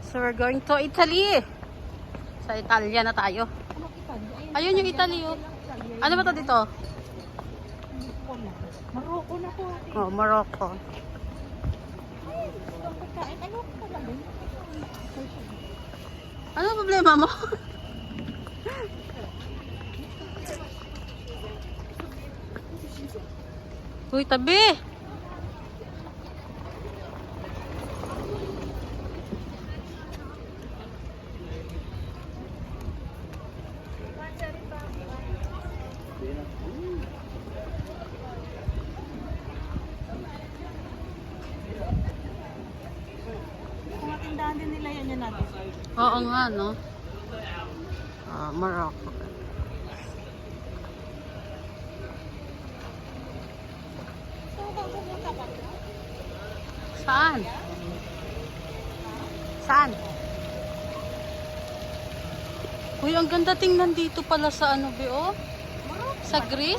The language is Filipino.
So we're going to Italy. Sa Italia na tayo. Ayun yung Italy. Oh. Ano ba to dito? Morocco na po. Oh, Morocco. Ano problema mo? Uy, tabi! Kung tindahan din nila yan natin. Oo nga, no? Ah, Morocco. Saan? Saan? Uy, ang ganda tingnan dito pala sa ano, Bio? Sa Greece?